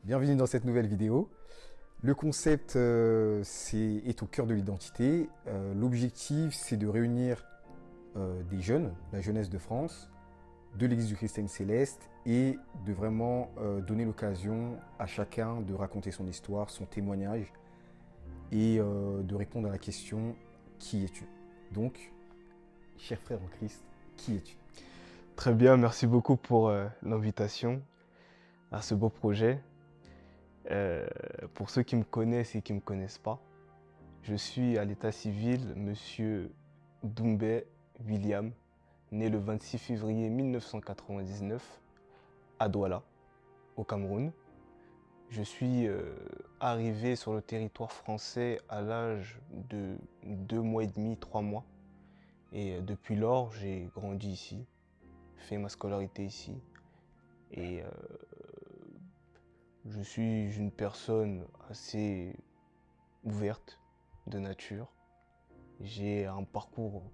Bienvenue dans cette nouvelle vidéo. Le concept est au cœur de l'identité. L'objectif, c'est de réunir des jeunes, la jeunesse de France, de l'Église du Christ Céleste et de vraiment donner l'occasion à chacun de raconter son histoire, son témoignage et de répondre à la question « Qui es-tu » Donc, cher frère en Christ, qui es-tu? Très bien, merci beaucoup pour l'invitation à ce beau projet. Pour ceux qui me connaissent et qui ne me connaissent pas, je suis à l'état civil Monsieur Doumbé William, né le 26 février 1999 à Douala, au Cameroun. Je suis arrivé sur le territoire français à l'âge de 2 mois et demi, 3 mois. Et depuis lors, j'ai grandi ici, fait ma scolarité ici. Et je suis une personne assez ouverte de nature. J'ai un parcours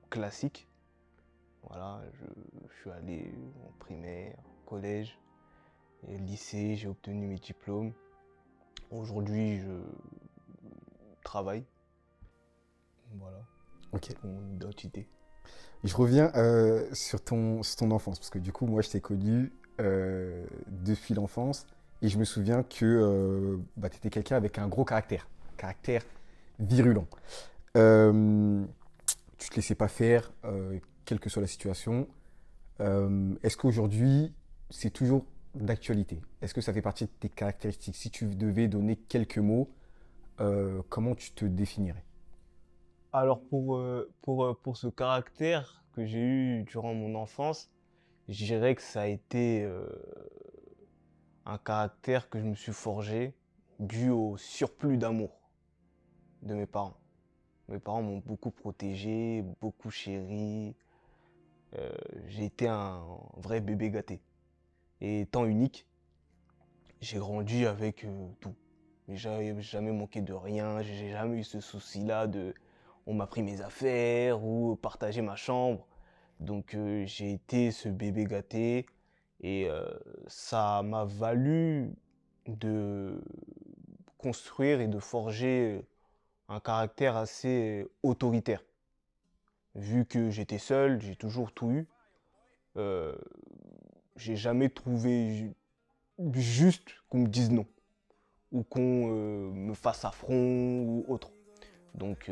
classique. Voilà, je suis allé en primaire, collège, et lycée, j'ai obtenu mes diplômes. Aujourd'hui, je travaille. Voilà, Ok. pour mon identité. Je reviens sur ton enfance, parce que du coup, moi, je t'ai connu depuis l'enfance, et je me souviens que tu étais quelqu'un avec un gros caractère virulent. Euh, Tu te laissais pas faire, quelle que soit la situation. Est-ce qu'aujourd'hui, c'est toujours d'actualité? Est-ce que ça fait partie de tes caractéristiques? Si tu devais donner quelques mots, comment tu te définirais? Alors pour ce caractère que j'ai eu durant mon enfance, je dirais que ça a été un caractère que je me suis forgé dû au surplus d'amour de mes parents. Mes parents m'ont beaucoup protégé, beaucoup chéri. Euh, j'ai été un vrai bébé gâté. Et étant unique, j'ai grandi avec tout. J'ai jamais manqué de rien, j'ai jamais eu ce souci-là de on m'a pris mes affaires ou partager ma chambre. Donc j'ai été ce bébé gâté et ça m'a valu de construire et de forger un caractère assez autoritaire. Vu que j'étais seul, j'ai toujours tout eu. euh, j'ai jamais trouvé juste qu'on me dise non ou qu'on me fasse affront ou autre. Donc,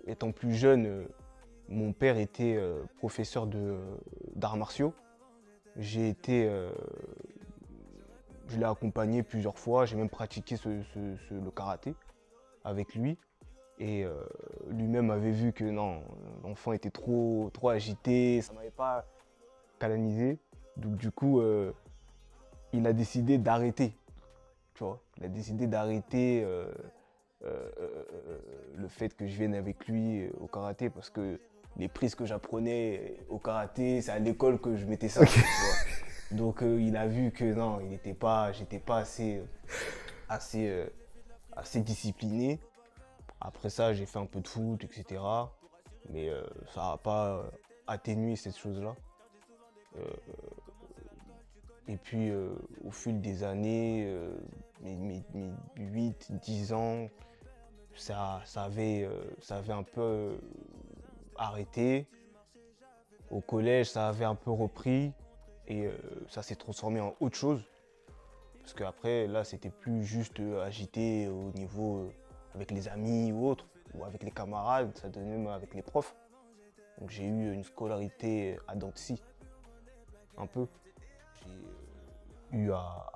étant plus jeune, mon père était professeur d'arts martiaux. J'ai été, je l'ai accompagné plusieurs fois. J'ai même pratiqué le karaté avec lui. Et lui-même avait vu que non, l'enfant était trop agité, ça m'avait pas canalisé. Donc du coup, il a décidé d'arrêter. Tu vois, il a décidé d'arrêter le fait que je vienne avec lui au karaté parce que les prises que j'apprenais au karaté, c'est à l'école que je mettais ça. Ok. Tu vois. Donc il a vu que non, j'étais pas assez, euh, assez discipliné. Après ça, j'ai fait un peu de foot, etc. Mais ça n'a pas atténué cette chose-là. Euh, et puis, au fil des années, mes 8, 10 ans, ça avait un peu arrêté. Au collège, ça avait un peu repris. Et ça s'est transformé en autre chose. Parce qu'après, là, c'était plus juste agité au niveau avec les amis ou autre, ou avec les camarades, ça devenait même avec les profs. Donc j'ai eu une scolarité à dents de scie, un peu. J'ai eu à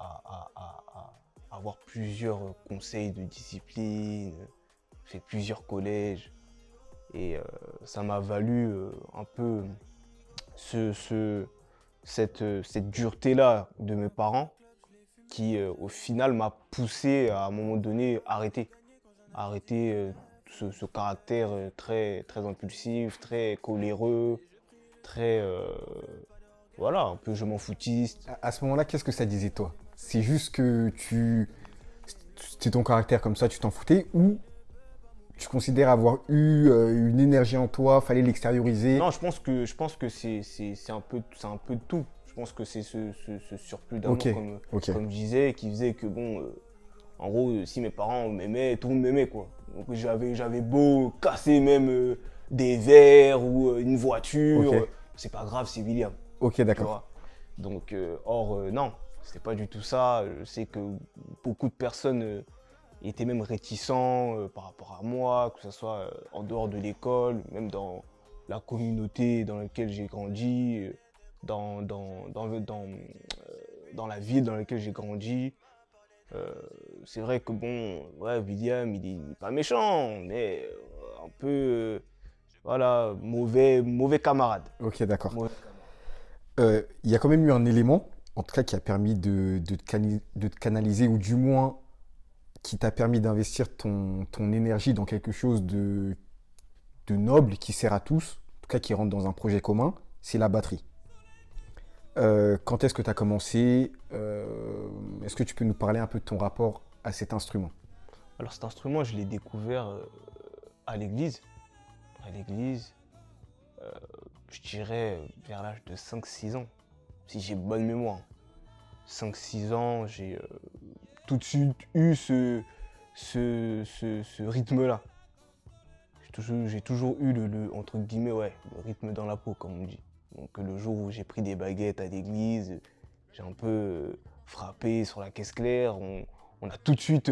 avoir plusieurs conseils de discipline, fait plusieurs collèges. Et ça m'a valu un peu cette dureté-là de mes parents qui, au final, m'a poussé à un moment donné arrêter ce caractère très impulsif, très coléreux, très, voilà, un peu je m'en foutiste. À ce moment-là, qu'est-ce que ça disait toi? C'est juste que c'est ton caractère comme ça, tu t'en foutais, ou tu considères avoir eu une énergie en toi, fallait l'extérioriser? Non, je pense que c'est un peu de tout. Je pense que c'est ce surplus Ok, d'amour, ok, comme je disais, qui faisait que, bon, en gros, si mes parents m'aimaient, tout le monde m'aimait, quoi. Donc j'avais beau casser même des verres ou une ok, voiture, c'est pas grave, c'est William, ok, tu d'accord. vois. Donc, non, c'était pas du tout ça. Je sais que beaucoup de personnes étaient même réticents par rapport à moi, que ce soit en dehors de l'école, même dans la communauté dans laquelle j'ai grandi, dans la ville dans laquelle j'ai grandi. Euh, c'est vrai que bon, ouais, William, il est pas méchant, mais un peu, voilà, mauvais camarade. Ok, d'accord. Mauvais camarade. Il y a quand même eu un élément, en tout cas, qui a permis de te canaliser, ou du moins qui t'a permis d'investir ton énergie dans quelque chose de noble, qui sert à tous, en tout cas qui rentre dans un projet commun, c'est la batterie. Quand est-ce que tu as commencé? Est-ce que tu peux nous parler un peu de ton rapport à cet instrument? Alors cet instrument, je l'ai découvert à l'église. À l'église, euh, je dirais vers l'âge de 5 6 ans, si j'ai bonne mémoire. 5 6 ans, j'ai tout de suite eu ce rythme-là. J'ai toujours eu entre guillemets, ouais, le rythme dans la peau, comme on dit. Donc le jour où j'ai pris des baguettes à l'église, j'ai un peu frappé sur la caisse claire, on a tout de suite,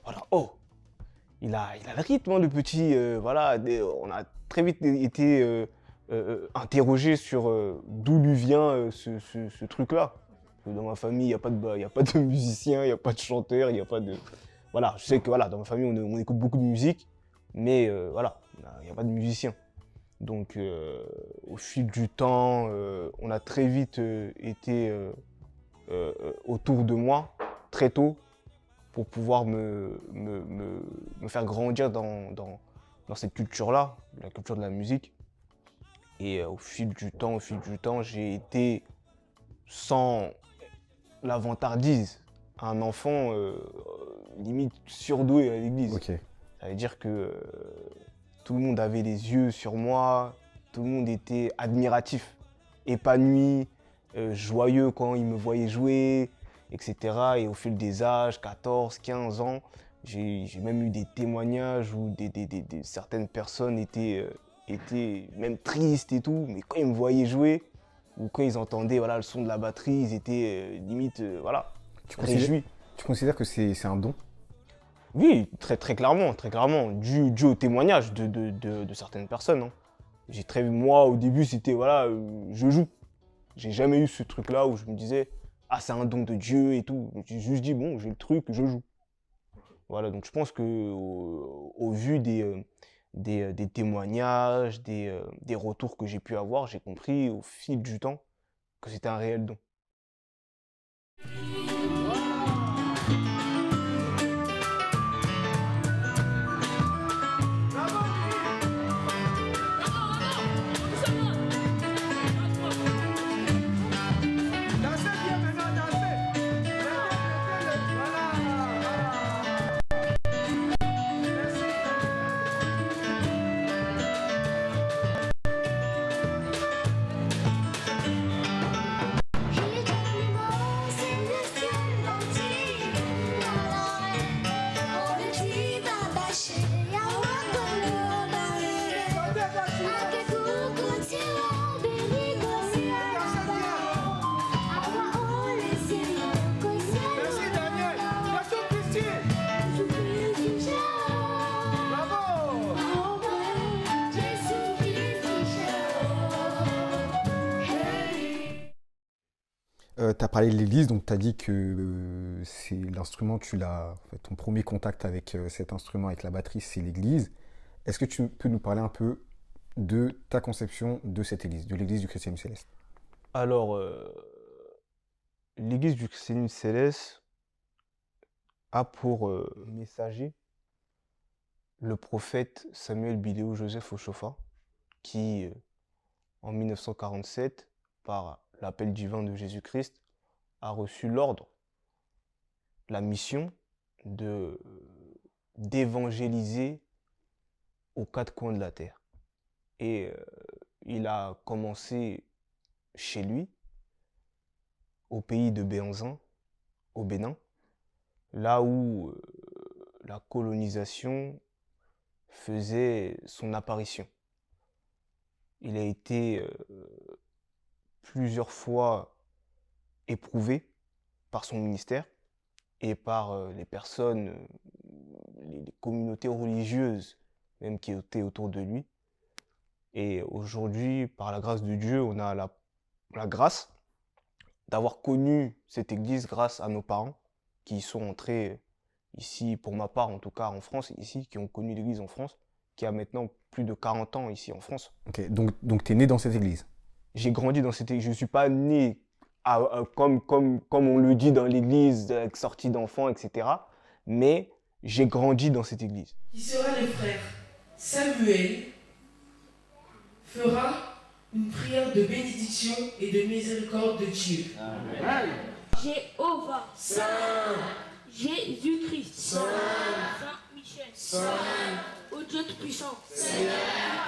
voilà, oh, il a le rythme, hein, le petit, voilà, on a très vite été interrogé sur d'où lui vient ce truc-là. Parce que dans ma famille, il y a pas de musicien, il n'y a pas de chanteur, il n'y a pas de... Voilà, je sais que voilà, dans ma famille, on écoute beaucoup de musique, mais voilà, il n'y a pas de musicien. Donc, au fil du temps, on a très vite été autour de moi, très tôt, pour pouvoir me faire grandir dans cette culture-là, la culture de la musique. Et au fil du temps, j'ai été, sans la vantardise, un enfant limite surdoué à l'église. Ok. Ça veut dire que tout le monde avait les yeux sur moi, tout le monde était admiratif, épanoui, joyeux quand il me voyait jouer, etc. Et au fil des âges, 14, 15 ans, j'ai même eu des témoignages où certaines personnes étaient même tristes et tout, mais quand ils me voyaient jouer, ou quand ils entendaient voilà, le son de la batterie, ils étaient limite voilà, Tu considères, réjouis. tu considères que c'est un don? Oui, très clairement, dû au témoignage de certaines personnes, hein. Moi, au début, c'était, voilà, je joue. J'ai jamais eu ce truc-là où je me disais, ah, c'est un don de Dieu et tout. J'ai juste dit, bon, j'ai le truc, je joue. Voilà, donc je pense que au vu des témoignages, des retours que j'ai pu avoir, j'ai compris au fil du temps que c'était un réel don. Tu as parlé de l'église, donc tu as dit que c'est l'instrument, en fait, ton premier contact avec cet instrument, avec la batterie, c'est l'église. Est-ce que tu peux nous parler un peu de ta conception de cette église, de l'église du Christianisme Céleste? Alors, l'église du Christianisme Céleste a pour messager le prophète Samuel Bidéo Joseph Oshofa, qui, en 1947, par l'appel divin de Jésus-Christ, a reçu l'ordre, la mission de d'évangéliser aux quatre coins de la terre. Et il a commencé chez lui, au pays de Béhanzin, au Bénin, là où la colonisation faisait son apparition. Il a été plusieurs fois éprouvé par son ministère et par les personnes, les communautés religieuses même qui étaient autour de lui. Et aujourd'hui, par la grâce de Dieu, on a la grâce d'avoir connu cette église grâce à nos parents qui y sont entrés ici, pour ma part en tout cas en France, ici, qui ont connu l'église en France, qui a maintenant plus de 40 ans ici en France. Ok, donc tu es né dans cette église. J'ai grandi dans cette église, je ne suis pas né comme on le dit dans l'église, sorti d'enfant, etc. Mais j'ai grandi dans cette église. Qui sera le frère Samuel, fera une prière de bénédiction et de miséricorde de Dieu. Amen. Jéhovah, Saint, Jésus-Christ, Saint, Saint-Michel, Saint, ô Dieu Tout-Puissant, Seigneur,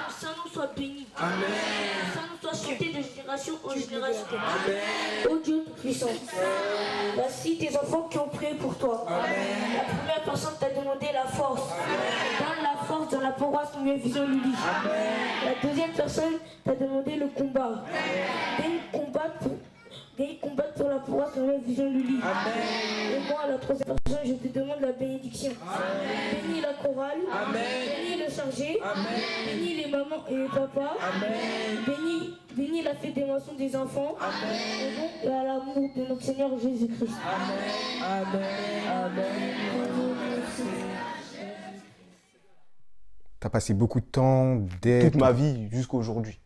que ton Saint-Nom soit béni, Amen. Que ton Saint-Nom soit chanté de génération en génération, Amen. Ô Dieu Tout-Puissant, voici tes enfants qui ont prié pour toi. Amen. La première personne t'a demandé la force. Donne la force dans la paroisse Nouvelle Vision Lily. La deuxième personne t'a demandé le combat. Combattre pour la paroisse Nouvelle Vision Lily. Et moi, la troisième personne, je te demande la bénédiction. Amen. Bénis la chorale. Amen. Bénis le chargé. Amen. Bénis les mamans et les papas. Amen. Bénis la fédération des enfants. Amen. Au nom et à l'amour de notre Seigneur Jésus-Christ. Amen. Amen. Tu as passé beaucoup de temps Toute ma vie jusqu'à aujourd'hui.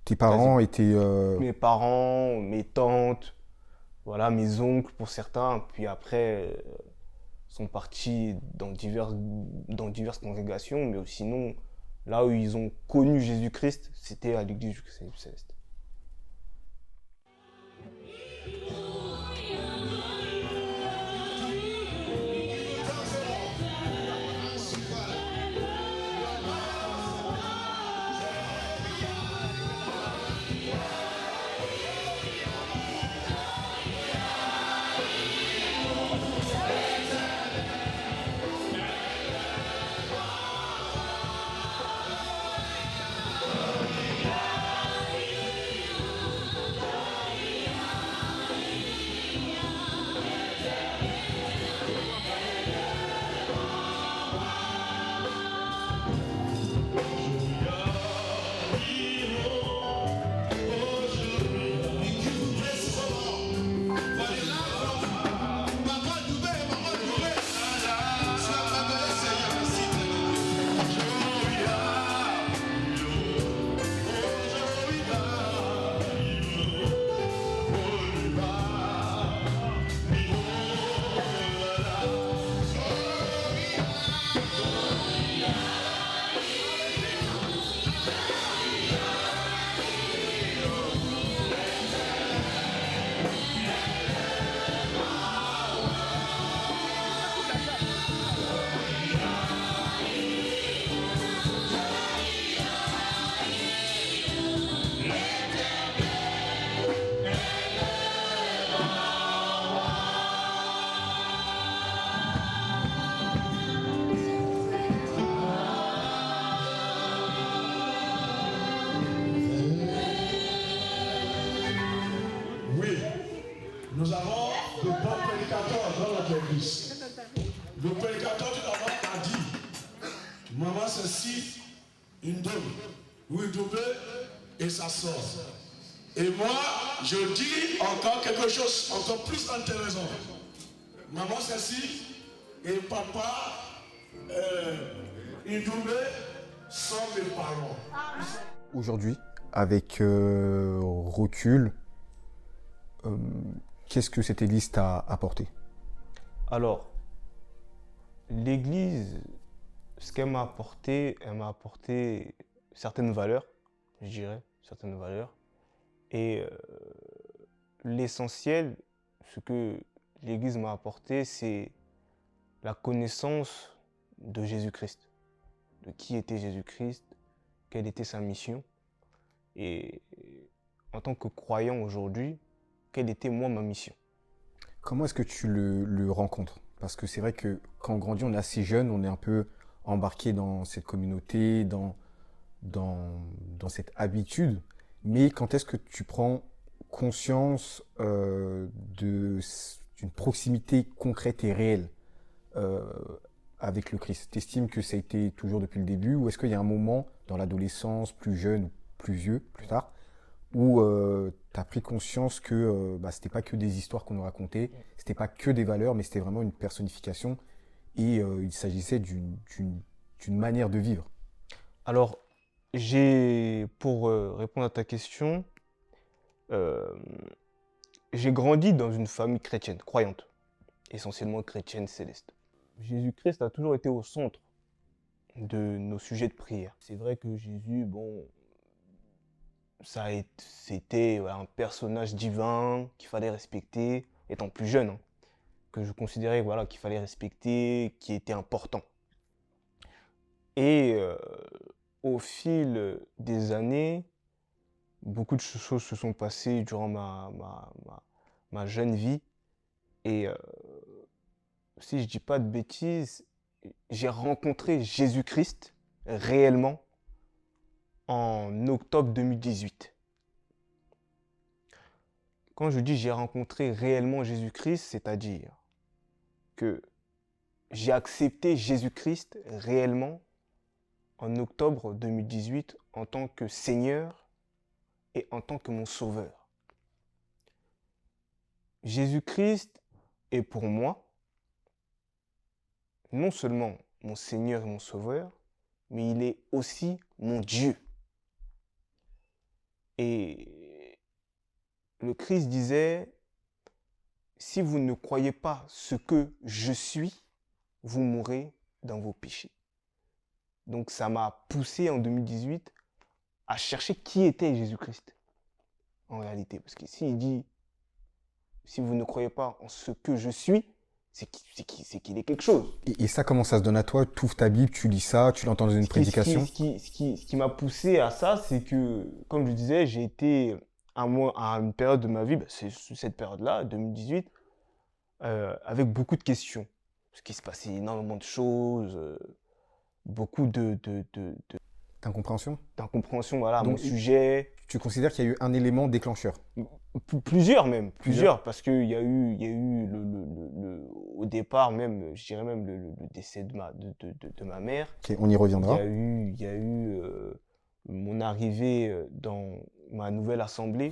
Tes parents étaient... Mes parents, mes tantes, voilà, mes oncles pour certains, puis après sont partis dans diverses congrégations, mais sinon, là où ils ont connu Jésus-Christ, c'était à l'église du Christ céleste. Nous avons de bons prédicateurs dans notre église. Le prédicateur tout d'abord a dit, maman ceci, une double, ou une double et sa soeur. Et moi, je dis encore quelque chose encore plus intéressant. Maman ceci et papa, une double sont mes parents. Aujourd'hui, avec recul, qu'est-ce que cette église t'a apporté? Alors, l'église, ce qu'elle m'a apporté, elle m'a apporté certaines valeurs, je dirais, certaines valeurs. Et l'essentiel, ce que l'église m'a apporté, c'est la connaissance de Jésus-Christ, de qui était Jésus-Christ, quelle était sa mission. Et en tant que croyant aujourd'hui, quelle était moi ma mission. Comment est-ce que tu le rencontres? Parce que c'est vrai que quand on grandit, on est assez jeune, on est un peu embarqué dans cette communauté, dans cette habitude. Mais quand est-ce que tu prends conscience d'une proximité concrète et réelle euh, avec le Christ? T'estimes que ça a été toujours depuis le début ou est-ce qu'il y a un moment dans l'adolescence, plus jeune ou plus vieux, plus tard, où tu as pris conscience que c'était pas que des histoires qu'on nous racontait, c'était pas que des valeurs, mais c'était vraiment une personnification et il s'agissait d'une manière de vivre. Alors, pour répondre à ta question, euh, j'ai grandi dans une famille chrétienne, croyante, essentiellement chrétienne céleste. Jésus-Christ a toujours été au centre de nos sujets de prière. C'est vrai que Jésus, bon, c'était un personnage divin qu'il fallait respecter, étant plus jeune, hein, que je considérais voilà, qu'il fallait respecter, qui était important. Et au fil des années, beaucoup de choses se sont passées durant ma jeune vie. Et si je dis pas de bêtises, j'ai rencontré Jésus-Christ réellement en octobre 2018. Quand je dis j'ai rencontré réellement Jésus-Christ, c'est-à-dire que j'ai accepté Jésus-Christ réellement en octobre 2018 en tant que Seigneur et en tant que mon Sauveur. Jésus-Christ est pour moi non seulement mon Seigneur et mon Sauveur, mais il est aussi mon Dieu. Et le Christ disait, si vous ne croyez pas ce que je suis, vous mourrez dans vos péchés. Donc ça m'a poussé en 2018 à chercher qui était Jésus-Christ en réalité. Parce que s'il dit, si vous ne croyez pas en ce que je suis, c'est qu'il est quelque chose. Et ça, comment ça se donne à toi? Tu ouvres ta Bible, tu lis ça, tu l'entends dans une prédication? Ce qui m'a poussé à ça, c'est que, comme je disais, j'ai été à une période de ma vie, c'est cette période-là, 2018, avec beaucoup de questions. Parce qu'il se passait énormément de choses, beaucoup D'incompréhension? d'incompréhension voilà, à mon Donc, sujet. tu considères qu'il y a eu un élément déclencheur? Plusieurs même, plusieurs, parce qu'il y a eu au départ même, je dirais même le décès de ma mère. Ok, on y reviendra. Il y a eu mon arrivée dans ma nouvelle assemblée.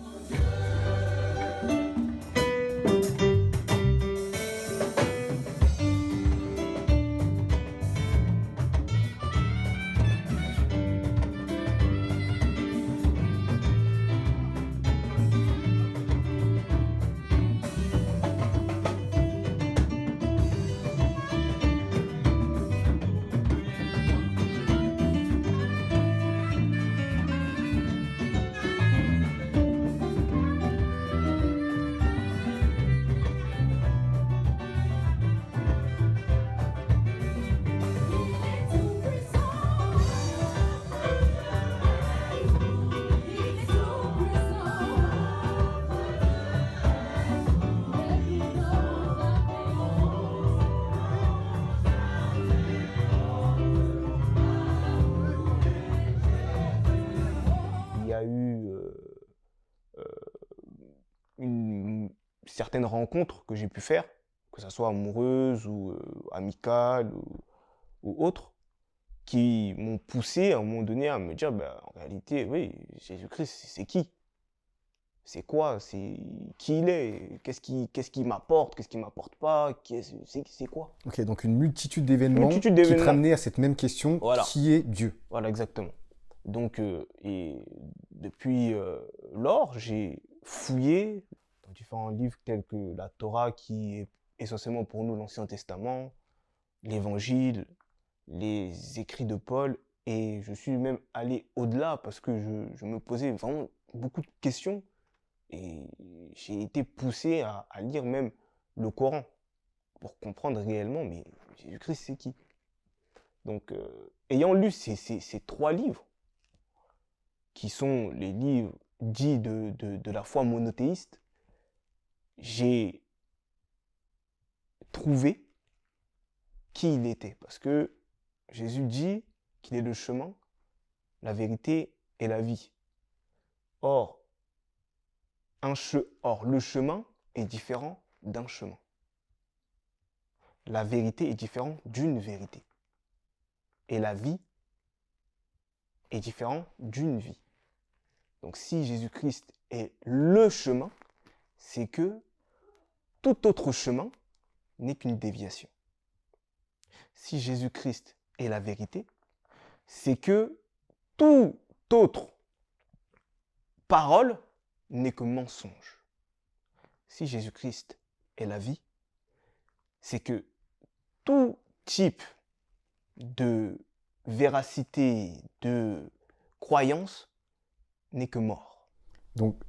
Il y a eu certaines rencontres que j'ai pu faire, que ce soit amoureuses ou amicales ou autres, qui m'ont poussé à un moment donné à me dire, en réalité, oui, Jésus-Christ, c'est qui? C'est quoi? C'est qui il est? Qu'est-ce qu'il m'apporte? Qu'est-ce qu'il m'apporte pas? C'est quoi? Ok, donc une multitude d'événements qui te d'événements. ramenaient à cette même question, Voilà. qui est Dieu? Voilà, exactement. Donc, et depuis lors, j'ai fouillé dans différents livres tels que la Torah, qui est essentiellement pour nous l'Ancien Testament, l'Évangile, les écrits de Paul, et je suis même allé au-delà parce que je me posais vraiment beaucoup de questions et j'ai été poussé à lire même le Coran pour comprendre réellement, mais Jésus-Christ, c'est qui? Donc, ayant lu ces trois livres, qui sont les livres dits de la foi monothéiste, j'ai trouvé qui il était. Parce que Jésus dit qu'il est le chemin, la vérité et la vie. Or, le chemin est différent d'un chemin. La vérité est différente d'une vérité. Et la vie est différente d'une vie. Donc si Jésus-Christ est le chemin, c'est que tout autre chemin n'est qu'une déviation. Si Jésus-Christ est la vérité, c'est que toute autre parole n'est que mensonge. Si Jésus-Christ est la vie, c'est que tout type de véracité, de croyance n'est que mort. Donc,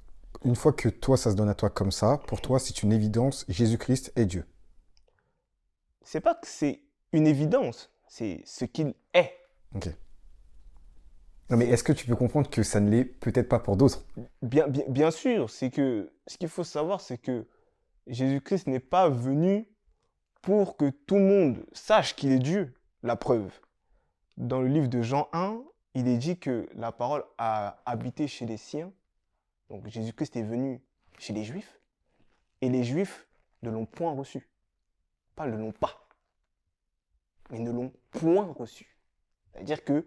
une fois que toi, ça se donne à toi comme ça, pour toi, c'est une évidence, Jésus-Christ est Dieu. C'est pas que c'est une évidence, c'est ce qu'il est. Ok. Non, mais est-ce que tu peux comprendre que ça ne l'est peut-être pas pour d'autres? Bien sûr, c'est que ce qu'il faut savoir, c'est que Jésus-Christ n'est pas venu pour que tout le monde sache qu'il est Dieu. La preuve. Dans le livre de Jean 1, il est dit que la parole a habité chez les siens. Donc Jésus-Christ est venu chez les Juifs. Et les Juifs ne l'ont point reçu. Pas ne l'ont pas. Mais ne l'ont point reçu. C'est-à-dire que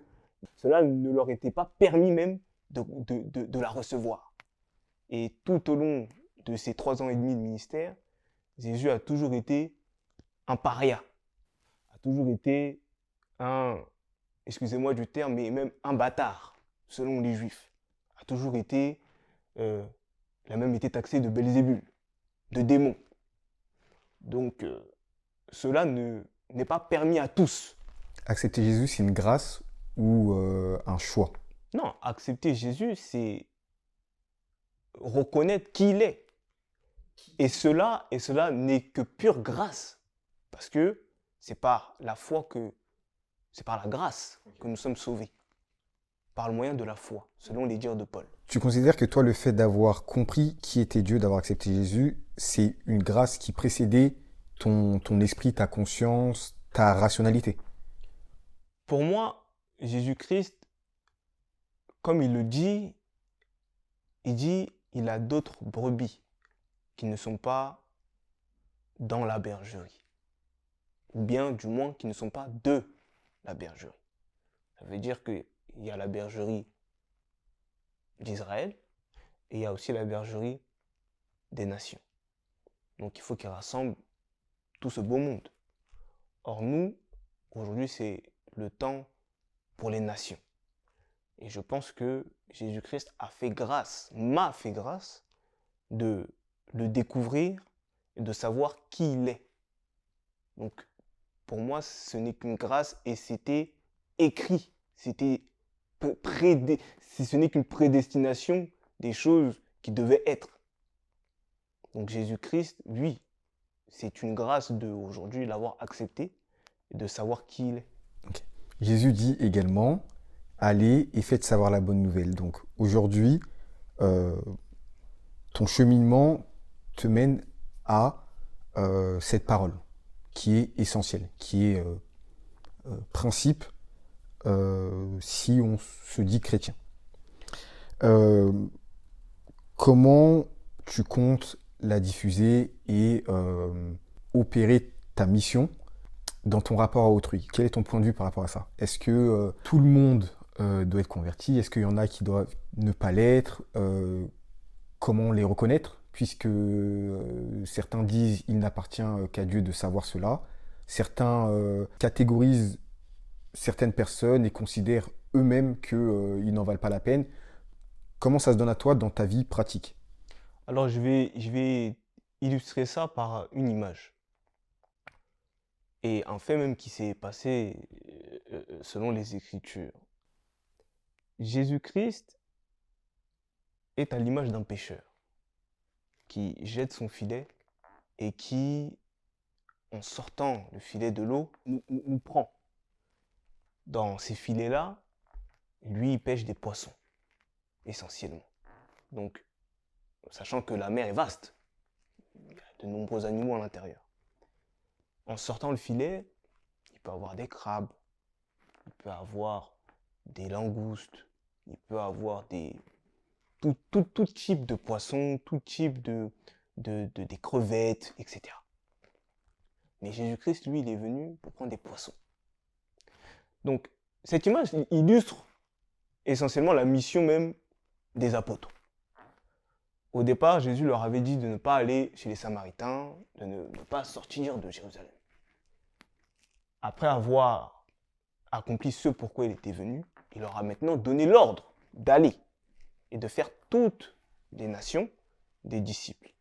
cela ne leur était pas permis même de la recevoir. Et tout au long de ces 3 ans et demi de ministère, Jésus a toujours été un paria, a toujours été excusez-moi du terme, mais même un bâtard, selon les Juifs. A toujours été, il a même été taxé de Belzébul, de démon. Donc, cela n'est pas permis à tous. Accepter Jésus, c'est une grâce ou un choix? Non, accepter Jésus, c'est reconnaître qui il est. Et cela n'est que pure grâce. Parce que c'est par la foi c'est par la grâce que nous sommes sauvés. Par le moyen de la foi, selon les dires de Paul. Tu considères que toi, le fait d'avoir compris qui était Dieu, d'avoir accepté Jésus, c'est une grâce qui précédait ton esprit, ta conscience, ta rationalité? Pour moi, Jésus-Christ, comme il le dit, il a d'autres brebis qui ne sont pas dans la bergerie. Ou bien, du moins, qui ne sont pas de la bergerie. Ça veut dire qu'il y a la bergerie d'Israël et il y a aussi la bergerie des nations. Donc il faut qu'il rassemble tout ce beau monde. Or nous, aujourd'hui, c'est le temps pour les nations. Et je pense que Jésus-Christ m'a fait grâce de le découvrir et de savoir qui il est. Donc pour moi, ce n'est qu'une grâce et c'était écrit. Ce n'est qu'une prédestination des choses qui devaient être. Donc Jésus-Christ, lui, c'est une grâce d'aujourd'hui l'avoir accepté et de savoir qui il est. Okay. Jésus dit également, allez et faites savoir la bonne nouvelle. Donc aujourd'hui, ton cheminement te mène à cette parole qui est essentielle, qui est principe si on se dit chrétien. Comment tu comptes la diffuser et opérer ta mission dans ton rapport à autrui? Quel est ton point de vue par rapport à ça? Est-ce que tout le monde doit être converti? Est-ce qu'il y en a qui doivent ne pas l'être? Comment les reconnaître? Puisque certains disent il n'appartient qu'à Dieu de savoir cela. Certains catégorisent certaines personnes et considèrent eux-mêmes qu'ils n'en valent pas la peine. Comment ça se donne à toi dans ta vie pratique? Alors je vais illustrer ça par une image. Et un fait même qui s'est passé selon les Écritures. Jésus-Christ est à l'image d'un pêcheur qui jette son filet et qui, en sortant le filet de l'eau, nous prend. Dans ces filets-là, lui, il pêche des poissons, essentiellement. Donc, sachant que la mer est vaste, il y a de nombreux animaux à l'intérieur. En sortant le filet, il peut avoir des crabes, il peut avoir des langoustes, il peut avoir tout type de poissons, tout type des crevettes, etc. Mais Jésus-Christ, lui, il est venu pour prendre des poissons. Donc, cette image illustre essentiellement la mission même des apôtres. Au départ, Jésus leur avait dit de ne pas aller chez les Samaritains, de ne pas sortir de Jérusalem. Après avoir accompli ce pourquoi il était venu, il leur a maintenant donné l'ordre d'aller et de faire toutes les nations des disciples.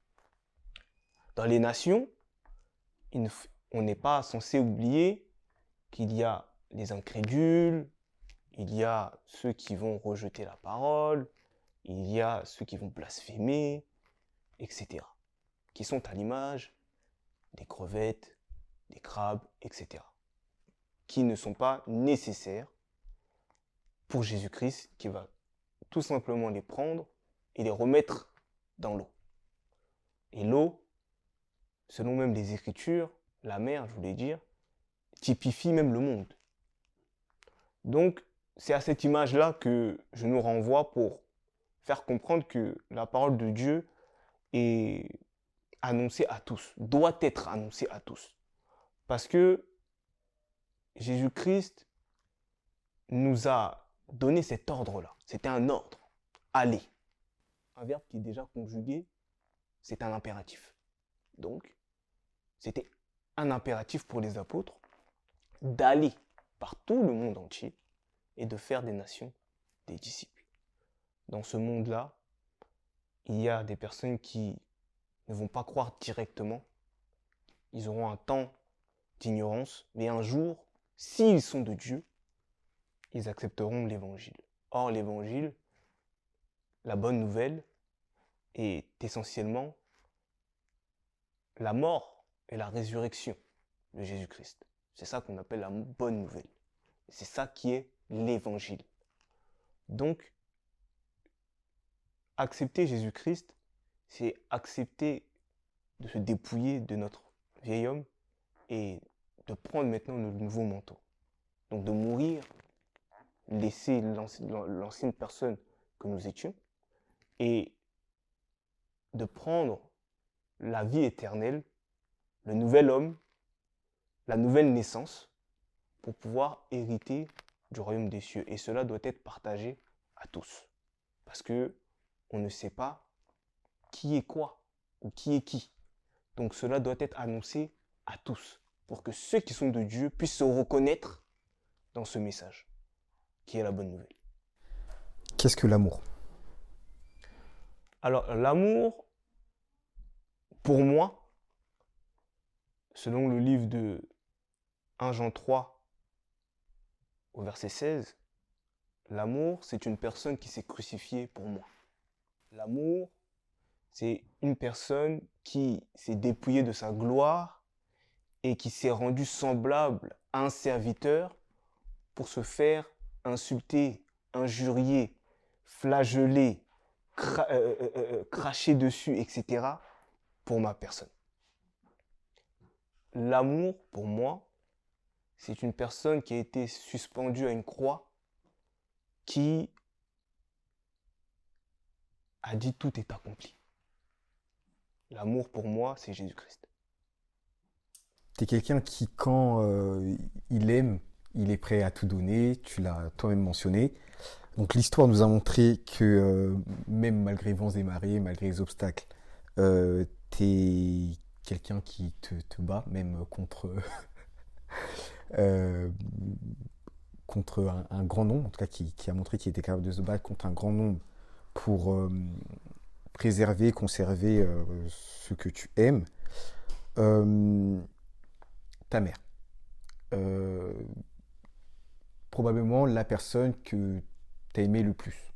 Dans les nations, on n'est pas censé oublier qu'il y a les incrédules, il y a ceux qui vont rejeter la parole, il y a ceux qui vont blasphémer, etc. Qui sont à l'image des crevettes, des crabes, etc. Qui ne sont pas nécessaires pour Jésus-Christ, qui va tout simplement les prendre et les remettre dans l'eau. Et l'eau, selon même les Écritures, la mer, je voulais dire, typifie même le monde. Donc, c'est à cette image-là que je nous renvoie pour faire comprendre que la parole de Dieu est annoncée à tous, doit être annoncée à tous. Parce que Jésus-Christ nous a donné cet ordre-là. C'était un ordre. Aller. Un verbe qui est déjà conjugué, c'est un impératif. Donc, c'était un impératif pour les apôtres d'aller par tout le monde entier et de faire des nations des disciples. Dans ce monde-là, il y a des personnes qui ne vont pas croire directement. Ils auront un temps d'ignorance, mais un jour, s'ils sont de Dieu, ils accepteront l'évangile. Or, l'évangile, la bonne nouvelle, est essentiellement la mort et la résurrection de Jésus-Christ. C'est ça qu'on appelle la bonne nouvelle. C'est ça qui est l'évangile. Donc, accepter Jésus-Christ, c'est accepter de se dépouiller de notre vieil homme et de prendre maintenant le nouveau manteau. Donc de mourir, laisser l'ancienne personne que nous étions et de prendre la vie éternelle, le nouvel homme, la nouvelle naissance pour pouvoir hériter du royaume des cieux. Et cela doit être partagé à tous. Parce que on ne sait pas qui est quoi ou qui est qui. Donc cela doit être annoncé à tous pour que ceux qui sont de Dieu puissent se reconnaître dans ce message qui est la bonne nouvelle. Qu'est-ce que l'amour? Alors l'amour, pour moi, selon le livre de 1 Jean 3 au verset 16, l'amour, c'est une personne qui s'est crucifiée pour moi. L'amour, c'est une personne qui s'est dépouillée de sa gloire et qui s'est rendue semblable à un serviteur pour se faire insulter, injurier, flageller, cracher dessus, etc. pour ma personne. L'amour, pour moi, c'est une personne qui a été suspendue à une croix, qui a dit tout est accompli. L'amour pour moi, c'est Jésus-Christ. Tu es quelqu'un qui, quand il aime, il est prêt à tout donner, tu l'as toi-même mentionné. Donc l'histoire nous a montré que même malgré vents et marées, malgré les obstacles, tu es quelqu'un qui te bat, même contre, contre un grand nombre, en tout cas qui a montré qu'il était capable de se battre contre un grand nombre pour préserver, conserver ce que tu aimes. Ta mère. Probablement la personne que tu as aimé le plus.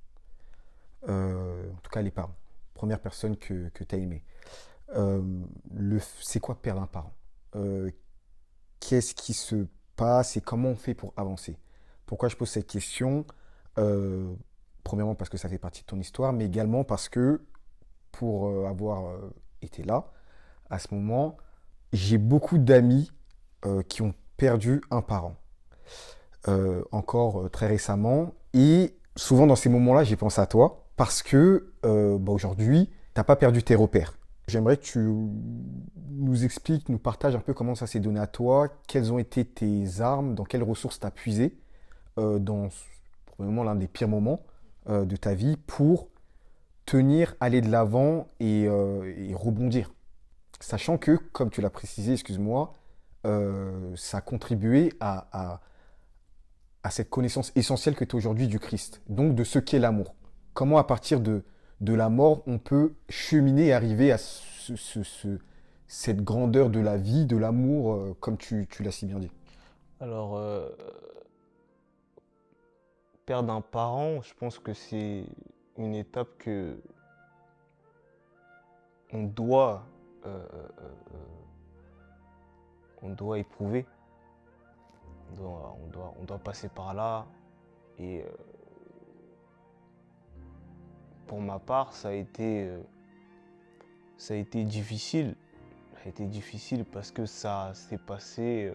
En tout cas, les parents. Première personne que tu as aimée. C'est quoi perdre un parent? Qu'est-ce qui se passe et comment on fait pour avancer? Pourquoi je pose cette question? Premièrement parce que ça fait partie de ton histoire, mais également parce que pour avoir été là, à ce moment, j'ai beaucoup d'amis qui ont perdu un parent, encore très récemment. Et souvent dans ces moments-là, j'ai pensé à toi parce que aujourd'hui, tu n'as pas perdu tes repères. J'aimerais que tu nous expliques, nous partages un peu comment ça s'est donné à toi, quelles ont été tes armes, dans quelles ressources tu as puisé dans probablement l'un des pires moments de ta vie pour tenir, aller de l'avant et rebondir. Sachant que, comme tu l'as précisé, excuse-moi, ça a contribué à cette connaissance essentielle que tu as aujourd'hui du Christ, donc de ce qu'est l'amour. Comment, à partir de la mort, on peut cheminer et arriver à cette grandeur de la vie, de l'amour, comme tu l'as si bien dit. Alors, perdre un parent, je pense que c'est une étape que on doit, euh, euh, on doit éprouver. On doit passer par là. Et pour ma part, ça a été difficile. Ça a été difficile parce que ça s'est passé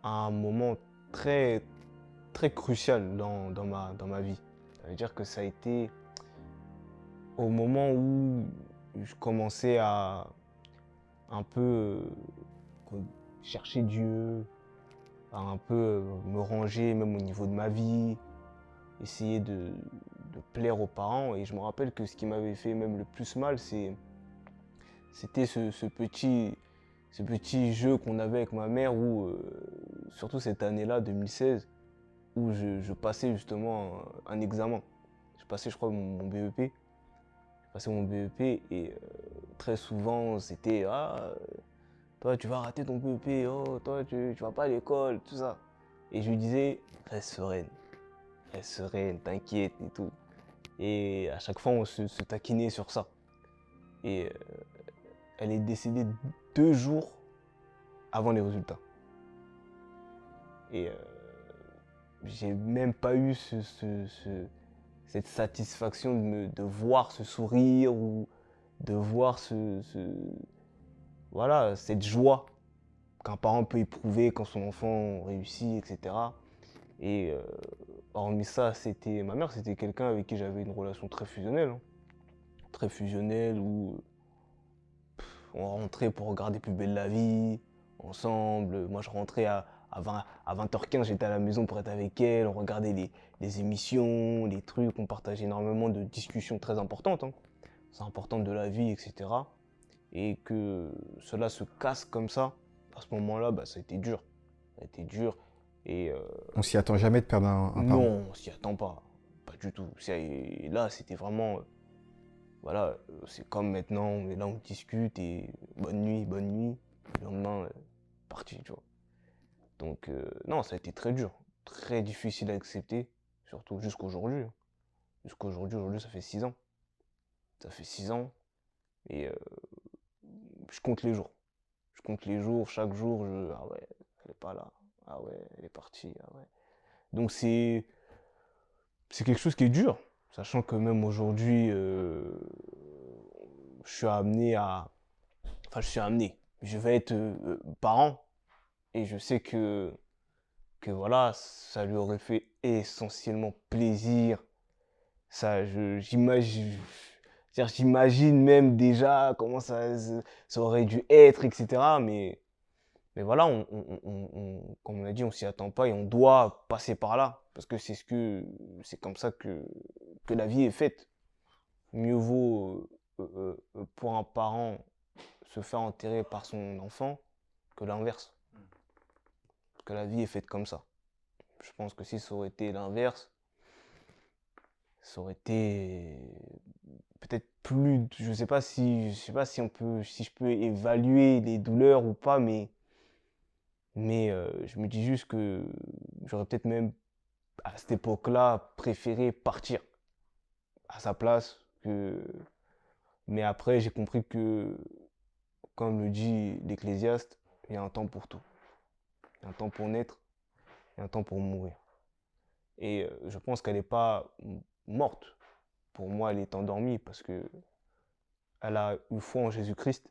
à un moment très, très crucial dans ma vie. Ça veut dire que ça a été au moment où je commençais à un peu chercher Dieu, à un peu me ranger même au niveau de ma vie, essayer de plaire aux parents. Et je me rappelle que ce qui m'avait fait même le plus mal, c'était ce petit jeu qu'on avait avec ma mère où, surtout cette année-là, 2016, où je passais justement un examen. Je passais, je crois, mon BEP. Je passais mon BEP et très souvent, c'était « Ah, toi, tu vas rater ton BEP, oh, toi, tu vas pas à l'école, tout ça. » Et je lui disais « Reste sereine, t'inquiète et tout. » Et à chaque fois, on se taquinait sur ça. Et elle est décédée 2 jours avant les résultats. Et j'ai même pas eu cette satisfaction de voir ce sourire ou de voir voilà, cette joie qu'un parent peut éprouver quand son enfant réussit, etc. Et hormis ça, ma mère, c'était quelqu'un avec qui j'avais une relation très fusionnelle. Hein. Très fusionnelle où on rentrait pour regarder Plus belle la vie, ensemble. Moi, je rentrais à 20h15, j'étais à la maison pour être avec elle. On regardait les émissions, les trucs. On partageait énormément de discussions très importantes. Hein. C'est important de la vie, etc. Et que cela se casse comme ça, à ce moment-là, bah, ça a été dur. Ça a été dur. Et On s'y attend jamais de perdre un parent. non, on s'y attend pas. Pas du tout. Et là, c'était vraiment... voilà, c'est comme maintenant, on est là, on discute et bonne nuit, bonne nuit. Le lendemain, parti, tu vois. Donc, non, ça a été très dur. Très difficile à accepter. Surtout jusqu'aujourd'hui. Hein. Aujourd'hui, ça fait 6 ans. Ça fait 6 ans. Et je compte les jours. Je compte les jours, chaque jour, ah ouais, elle est pas là. Ah ouais, elle est partie. Ah ouais. Donc c'est quelque chose qui est dur. Sachant que même aujourd'hui, je suis amené à... Enfin, je suis amené. Je vais être parent. Et je sais que voilà, ça lui aurait fait essentiellement plaisir. Ça, j'imagine même déjà comment ça aurait dû être, etc. Mais voilà, comme on a dit, on s'y attend pas et on doit passer par là. Parce que c'est comme ça que la vie est faite. Mieux vaut pour un parent se faire enterrer par son enfant que l'inverse. Parce que la vie est faite comme ça. Je pense que si ça aurait été l'inverse, ça aurait été peut-être plus, je sais pas si je peux évaluer les douleurs ou pas, mais je me dis juste que j'aurais peut-être même à cette époque-là préféré partir à sa place mais après j'ai compris que, comme le dit l'Ecclésiaste, il y a un temps pour tout. Il y a un temps pour naître, il y a un temps pour mourir. Et je pense qu'elle n'est pas morte. Pour moi, elle est endormie parce que elle a eu foi en Jésus-Christ.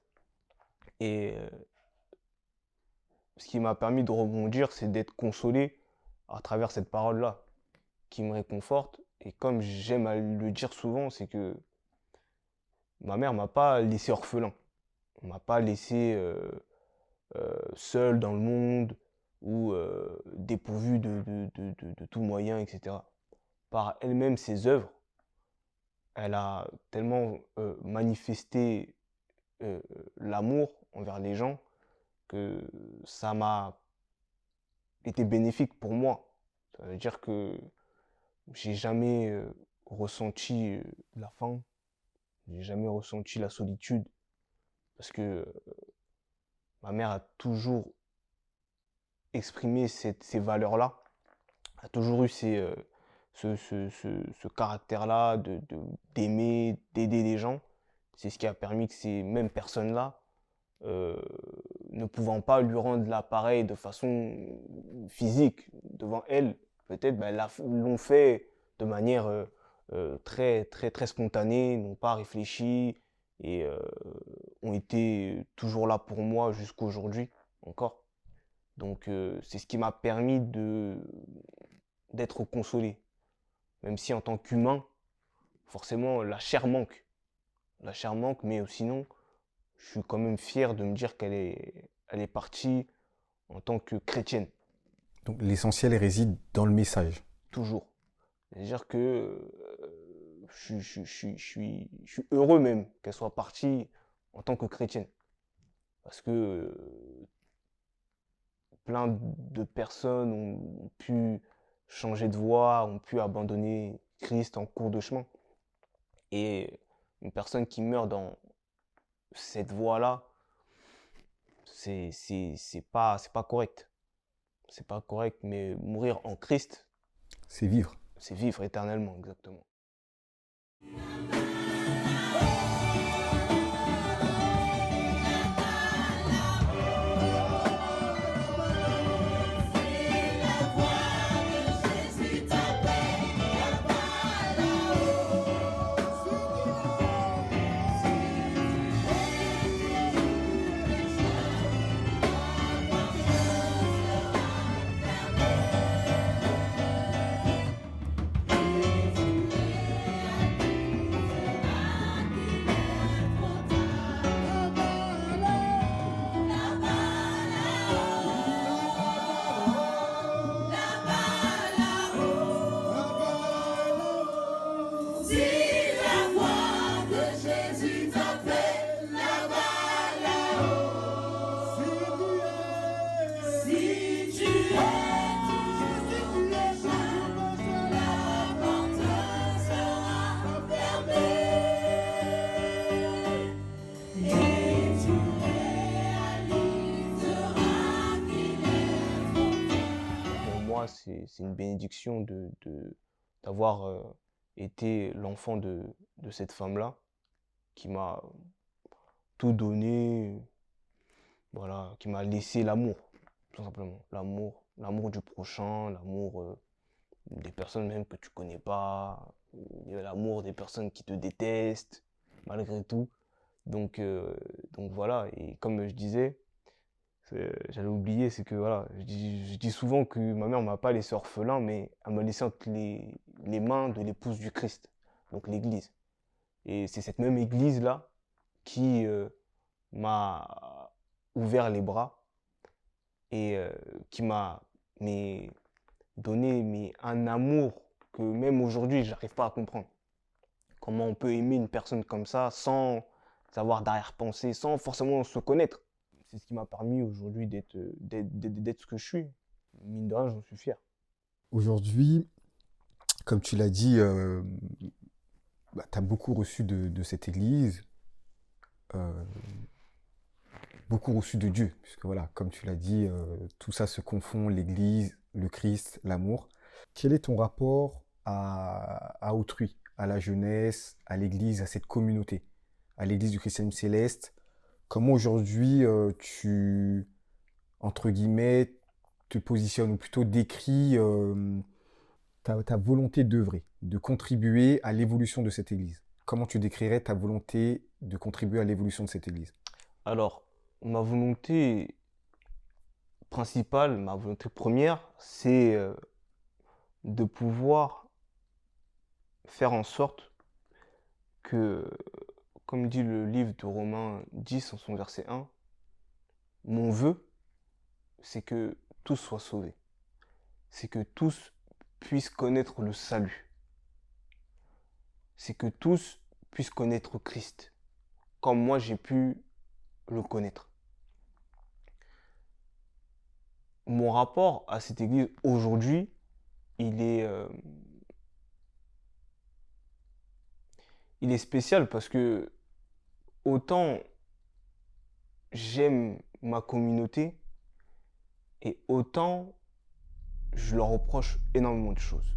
Et ce qui m'a permis de rebondir, c'est d'être consolé à travers cette parole-là, qui me réconforte. Et comme j'aime à le dire souvent, c'est que ma mère m'a pas laissé orphelin. On m'a pas laissé seul dans le monde ou dépourvu de tout moyen, etc. Par elle-même, ses œuvres, elle a tellement manifesté l'amour envers les gens que ça m'a été bénéfique pour moi. Ça veut dire que j'ai jamais ressenti la faim, j'ai jamais ressenti la solitude, parce que ma mère a toujours exprimé ces valeurs-là, a toujours eu ce caractère-là d'aimer, d'aider les gens. C'est ce qui a permis que ces mêmes personnes-là, ne pouvant pas lui rendre l'appareil de façon physique devant elle, peut-être l'ont fait de manière très, très, très spontanée, n'ont pas réfléchi et ont été toujours là pour moi jusqu'à aujourd'hui encore. Donc c'est ce qui m'a permis d'être consolé. Même si en tant qu'humain, forcément la chair manque. La chair manque, mais sinon, je suis quand même fier de me dire elle est partie en tant que chrétienne, Donc l'essentiel réside dans le message. toujours. C'est-à-dire que je suis heureux même qu'elle soit partie en tant que chrétienne. Parce que plein de personnes ont pu changer de voie, ont pu abandonner Christ en cours de chemin. Et une personne qui meurt dans cette voie-là, c'est pas correct. C'est pas correct, mais mourir en Christ, C'est vivre. c'est vivre éternellement, exactement. Pour moi, c'est une bénédiction d'avoir été l'enfant de cette femme-là qui m'a tout donné, voilà, qui m'a laissé l'amour, tout simplement. L'amour du prochain, l'amour des personnes même que tu connais pas, l'amour des personnes qui te détestent, malgré tout. Donc, donc voilà, et comme je disais, j'allais oublier, c'est que voilà, je dis souvent que ma mère m'a pas laissé orphelin, mais elle m'a laissé entre les mains de l'épouse du Christ, donc l'Église. Et c'est cette même Église-là qui m'a ouvert les bras et qui m'a donné un amour que même aujourd'hui, j'arrive pas à comprendre. Comment on peut aimer une personne comme ça sans avoir d'arrière-pensée, sans forcément se connaître. C'est ce qui m'a permis aujourd'hui d'être ce que je suis. Mine de rien, j'en suis fier. Aujourd'hui, comme tu l'as dit, tu as beaucoup reçu de cette église, euh, beaucoup reçu de Dieu, puisque voilà, comme tu l'as dit, tout ça se confond, l'église, le Christ, l'amour. Quel est ton rapport à autrui, à la jeunesse, à l'église, à cette communauté, à l'église du christianisme céleste? Comment aujourd'hui tu, entre guillemets, te positionnes, ou plutôt décris ta volonté d'œuvrer, de contribuer à l'évolution de cette église? Comment tu décrirais ta volonté de contribuer à l'évolution de cette église? Alors, ma volonté principale, ma volonté première, c'est de pouvoir faire en sorte que, comme dit le livre de Romains 10 en son verset 1, mon vœu, c'est que tous soient sauvés. C'est que tous puissent connaître le salut. C'est que tous puissent connaître Christ, comme moi j'ai pu le connaître. Mon rapport à cette église aujourd'hui, il est spécial parce que autant j'aime ma communauté et autant je leur reproche énormément de choses.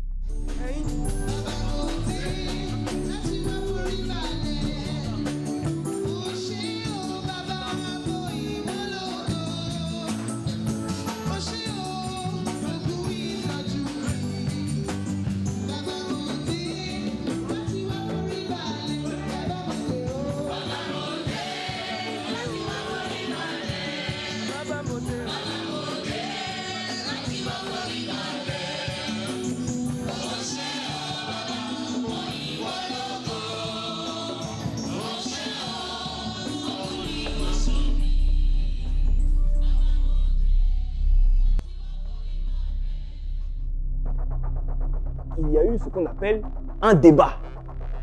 Il y a eu ce qu'on appelle un débat.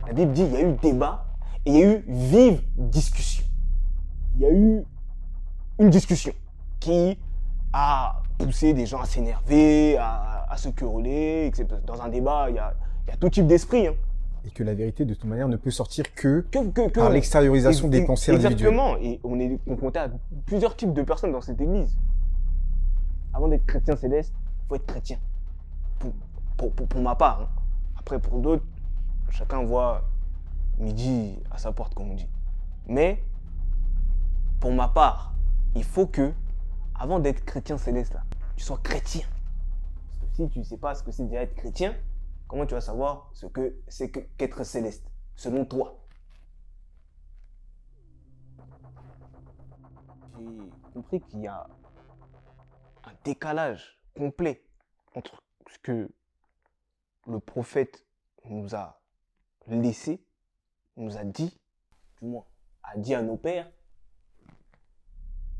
La Bible dit qu'il y a eu débat et il y a eu vive discussion. Il y a eu une discussion qui a poussé des gens à s'énerver, à se quereller, etc. Dans un débat, il y a tout type d'esprit. Hein. Et que la vérité, de toute manière, ne peut sortir que Que par l'extériorisation des pensées individuelles. Exactement. Et on est confronté à plusieurs types de personnes dans cette église. Avant d'être chrétien céleste, il faut être chrétien. Pour ma part. Hein. Après, pour d'autres, chacun voit midi à sa porte, comme on dit. Mais, pour ma part, il faut que, avant d'être chrétien céleste, là, tu sois chrétien. Parce que si tu ne sais pas ce que c'est déjà être chrétien, comment tu vas savoir ce que c'est qu'être céleste, selon toi? J'ai compris qu'il y a un décalage complet entre ce que le prophète nous a laissé, nous a dit, du moins, a dit à nos pères,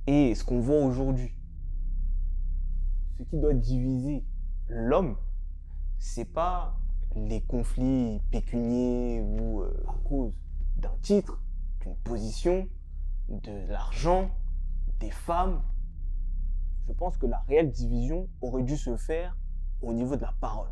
et ce qu'on voit aujourd'hui. Ce qui doit diviser l'homme, c'est pas les conflits pécuniaires ou à cause d'un titre, d'une position, de l'argent, des femmes. Je pense que la réelle division aurait dû se faire au niveau de la parole.